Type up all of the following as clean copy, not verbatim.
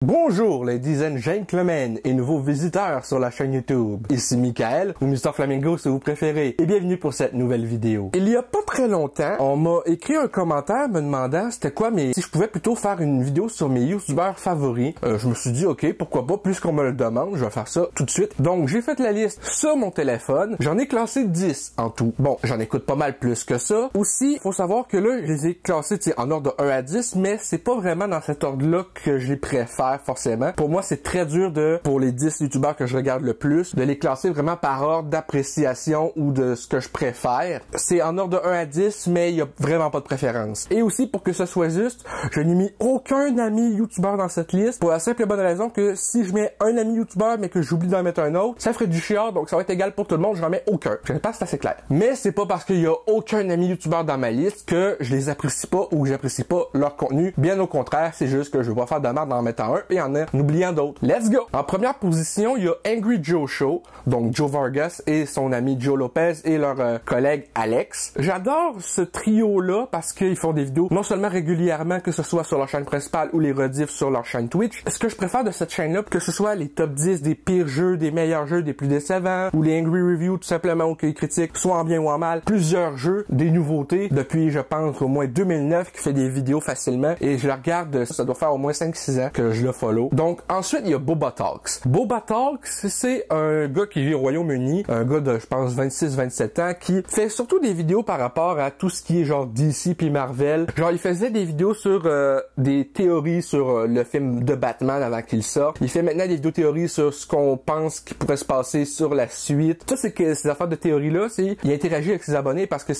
Bonjour ladies and gentlemen et nouveaux visiteurs sur la chaîne YouTube. Ici Michael, ou Mr Flamingo si vous préférez, et bienvenue pour cette nouvelle vidéo. Il y a pas très longtemps, on m'a écrit un commentaire me demandant c'était quoi si je pouvais plutôt faire une vidéo sur mes youtubeurs favoris. Je me suis dit ok, pourquoi pas, puisqu'on me le demande, je vais faire ça tout de suite. Donc j'ai fait la liste sur mon téléphone, j'en ai classé 10 en tout. Bon, j'en écoute pas mal plus que ça. Aussi, faut savoir que là, je les ai classés en ordre de 1 à 10, mais c'est pas vraiment dans cet ordre-là que je les préfère forcément. Pour moi, c'est très dur pour les 10 youtubeurs que je regarde le plus, de les classer vraiment par ordre d'appréciation ou de ce que je préfère. C'est en ordre de 1 à 10, mais il y a vraiment pas de préférence. Et aussi, pour que ce soit juste, je n'ai mis aucun ami youtubeur dans cette liste, pour la simple et bonne raison que si je mets un ami youtubeur, mais que j'oublie d'en mettre un autre, ça ferait du chiard, donc ça va être égal pour tout le monde, je n'en mets aucun. Je sais pas si c'est assez clair. Mais c'est pas parce qu'il y a aucun ami youtubeur dans ma liste que je les apprécie pas ou que j'apprécie pas leur contenu. Bien au contraire, c'est juste que je vais pas faire de merde en mettant un et en oubliant d'autres. Let's go! En première position, il y a Angry Joe Show, donc Joe Vargas et son ami Joe Lopez et leur collègue Alex. J'adore ce trio-là parce qu'ils font des vidéos non seulement régulièrement, que ce soit sur leur chaîne principale ou les rediffs sur leur chaîne Twitch. Ce que je préfère de cette chaîne-là, que ce soit les top 10 des pires jeux, des meilleurs jeux, des plus décevants, ou les Angry Reviews tout simplement, ou qu'ils critiquent, soit en bien ou en mal, plusieurs jeux, des nouveautés, depuis je pense au moins 2009, qui fait des vidéos facilement, et je la regarde, ça doit faire au moins 5-6 ans que je le follow. Donc ensuite, il y a Boba Talks. Boba Talks, c'est un gars qui vit au Royaume-Uni, un gars de, je pense, 26-27 ans, qui fait surtout des vidéos par rapport à tout ce qui est genre DC puis Marvel. Genre, il faisait des vidéos sur des théories sur le film de Batman avant qu'il sorte. Il fait maintenant des vidéos théories sur ce qu'on pense qui pourrait se passer sur la suite. Tout ces affaires de théories-là, il interagit avec ses abonnés parce que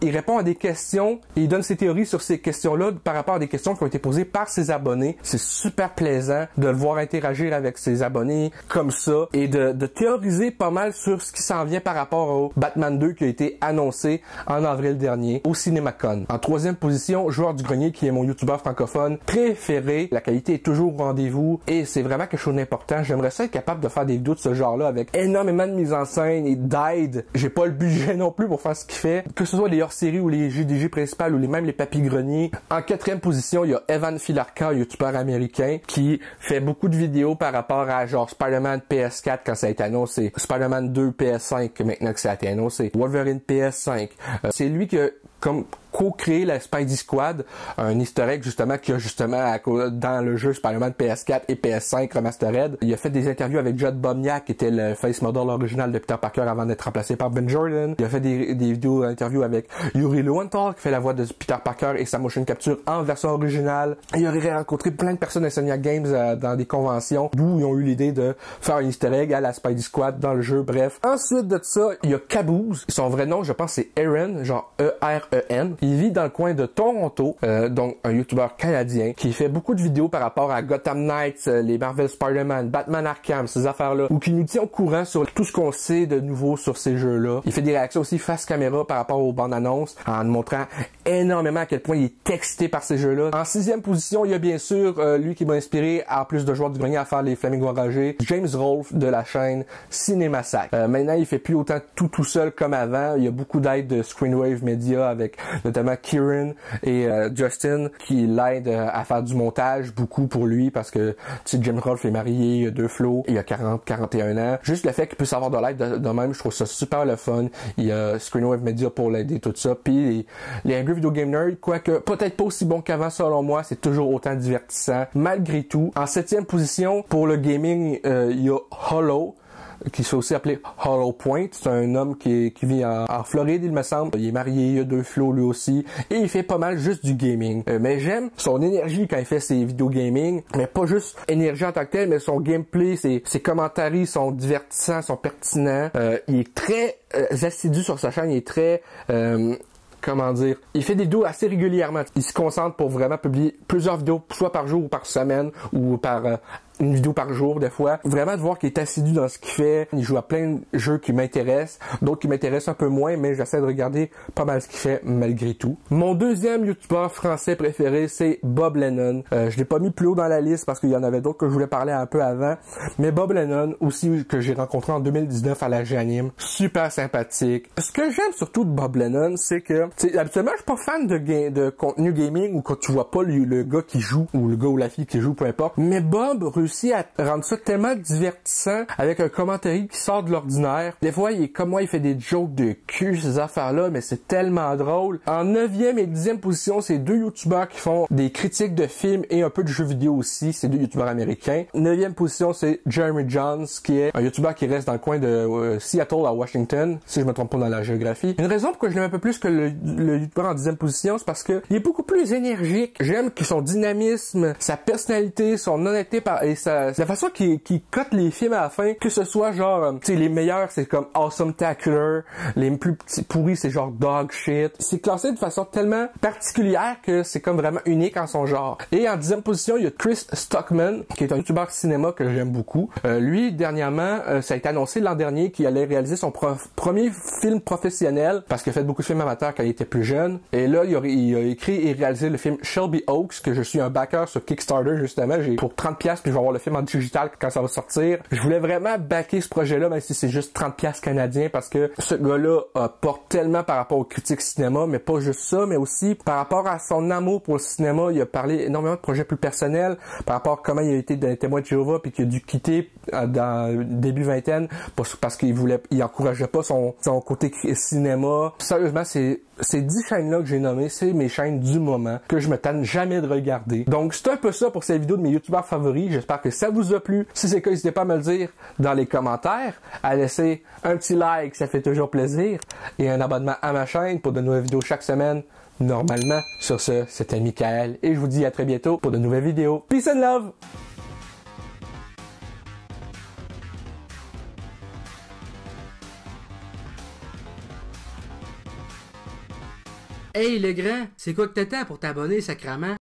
il répond à des questions et il donne ses théories sur ces questions-là par rapport à des questions qui ont été posées par ses abonnés. C'est super plaisant de le voir interagir avec ses abonnés comme ça et de théoriser pas mal sur ce qui s'en vient par rapport au Batman 2 qui a été annoncé en avril dernier au CinemaCon. En troisième position, Joueur du Grenier qui est mon youtubeur francophone préféré. La qualité est toujours au rendez-vous et c'est vraiment quelque chose d'important. J'aimerais ça être capable de faire des vidéos de ce genre-là avec énormément de mise en scène et d'aide. J'ai pas le budget non plus pour faire ce qu'il fait. Que ce soit les hors-séries ou les JDG principales ou même les papy-greniers. En quatrième position, il y a Evan Filarca, youtubeur américain qui fait beaucoup de vidéos par rapport à genre Spider-Man PS4 quand ça a été annoncé, Spider-Man 2 PS5 maintenant que ça a été annoncé, Wolverine PS5. C'est lui qui a comme co-créé la Spidey Squad, un easter egg justement qu'il y a justement dans le jeu Spider-Man PS4 et PS5 Remastered. Il a fait des interviews avec Judd Bomniak qui était le face model original de Peter Parker avant d'être remplacé par Ben Jordan. Il a fait des vidéos d'interviews avec Yuri Lowenthal qui fait la voix de Peter Parker et sa motion capture en version originale. Il aurait rencontré plein de personnes d'Insomniac Games dans des conventions d'où ils ont eu l'idée de faire un easter egg à la Spidey Squad dans le jeu. Bref. Ensuite de ça, il y a Caboose. Son vrai nom, je pense, c'est Aaron, genre E-R-E-N. Il vit dans le coin de Toronto, donc un youtubeur canadien qui fait beaucoup de vidéos par rapport à Gotham Knights, les Marvel Spider-Man, Batman Arkham, ces affaires-là, ou qui nous tient au courant sur tout ce qu'on sait de nouveau sur ces jeux-là. Il fait des réactions aussi face caméra par rapport aux bandes annonces, en nous montrant énormément à quel point il est excité par ces jeux-là. En sixième position, il y a bien sûr lui qui m'a inspiré, en plus de Joueur du Grenier, à faire les Flamingos enragés, James Rolfe de la chaîne CinemaSac. Maintenant, il fait plus autant tout seul comme avant. Il y a beaucoup d'aide de Screenwave Media avec notamment Kieran et Justin qui l'aident à faire du montage beaucoup pour lui parce que tu sais, James Rolfe est marié, il a 2 flots, il a 41 ans. Juste le fait qu'il puisse avoir de l'aide de même, je trouve ça super le fun. Il y a Screenwave Media pour l'aider, tout ça. Puis les Angry Video Game Nerd, quoique peut-être pas aussi bon qu'avant selon moi, c'est toujours autant divertissant malgré tout. En 7e position pour le gaming, il y a Hollow, qui se fait aussi appeler Hollow Point. C'est un homme qui vit en Floride, il me semble. Il est marié, il a 2 flots lui aussi. Et il fait pas mal juste du gaming. Mais j'aime son énergie quand il fait ses vidéos gaming. Mais pas juste énergie en tant que telle, mais son gameplay, ses commentaires sont divertissants, sont pertinents. Il est très assidu sur sa chaîne. Il est très... comment dire, il fait des vidéos assez régulièrement. Il se concentre pour vraiment publier plusieurs vidéos, soit par jour ou par semaine, ou par une vidéo par jour des fois. Vraiment de voir qu'il est assidu dans ce qu'il fait. Il joue à plein de jeux qui m'intéressent, d'autres qui m'intéressent un peu moins, mais j'essaie de regarder pas mal ce qu'il fait malgré tout. Mon deuxième youtubeur français préféré, c'est Bob Lennon. Je l'ai pas mis plus haut dans la liste parce qu'il y en avait d'autres que je voulais parler un peu avant, mais Bob Lennon aussi, que j'ai rencontré en 2019 à la Janime, super sympathique. Ce que j'aime surtout de Bob Lennon, c'est que habituellement je suis pas fan de contenu gaming ou quand tu vois pas le gars qui joue ou le gars ou la fille qui joue, peu importe, mais Bob réussit à rendre ça tellement divertissant avec un commentaire qui sort de l'ordinaire. Des fois, il est comme moi, il fait des jokes de cul, ces affaires-là, mais c'est tellement drôle. En 9e et 10e position, c'est deux youtubeurs qui font des critiques de films et un peu de jeux vidéo aussi. C'est deux youtubeurs américains. 9e position, c'est Jeremy Jones, qui est un youtubeur qui reste dans le coin de Seattle à Washington, si je me trompe pas dans la géographie. Une raison pourquoi je l'aime un peu plus que le youtubeur en 10e position, c'est parce que il est beaucoup plus énergique. J'aime son dynamisme, sa personnalité, son honnêteté et la façon qu'il cote les films à la fin, que ce soit genre, tu sais, les meilleurs, c'est comme Awesome Tacular, les plus petits pourris, c'est genre Dog Shit. C'est classé de façon tellement particulière que c'est comme vraiment unique en son genre. Et en 10e position, il y a Chris Stockman, qui est un youtubeur cinéma que j'aime beaucoup. Lui, dernièrement, ça a été annoncé l'an dernier qu'il allait réaliser son premier film professionnel, parce qu'il a fait beaucoup de films amateurs quand il était plus jeune. Et là, il a écrit et réalisé le film Shelby Oaks, que je suis un backer sur Kickstarter, justement. J'ai pour 30$, puis je vais avoir le film en digital quand ça va sortir. Je voulais vraiment backer ce projet-là, même si c'est juste 30$ canadiens, parce que ce gars-là porte tellement par rapport aux critiques cinéma, mais pas juste ça, mais aussi par rapport à son amour pour le cinéma. Il a parlé énormément de projets plus personnels, par rapport à comment il a été dans les témoins de Jéhovah, puis qu'il a dû quitter dans début vingtaine, parce qu'il encourageait pas son côté cinéma. Sérieusement, ces 10 chaînes-là que j'ai nommées, c'est mes chaînes du moment, que je me tanne jamais de regarder. Donc, c'est un peu ça pour cette vidéo de mes youtubeurs favoris. J'espère que ça vous a plu. Si c'est le cas, n'hésitez pas à me le dire dans les commentaires, à laisser un petit like, ça fait toujours plaisir, et un abonnement à ma chaîne pour de nouvelles vidéos chaque semaine, normalement. Sur ce, c'était Michael, et je vous dis à très bientôt pour de nouvelles vidéos. Peace and love! Hey le grand, c'est quoi que t'attends pour t'abonner, sacrament?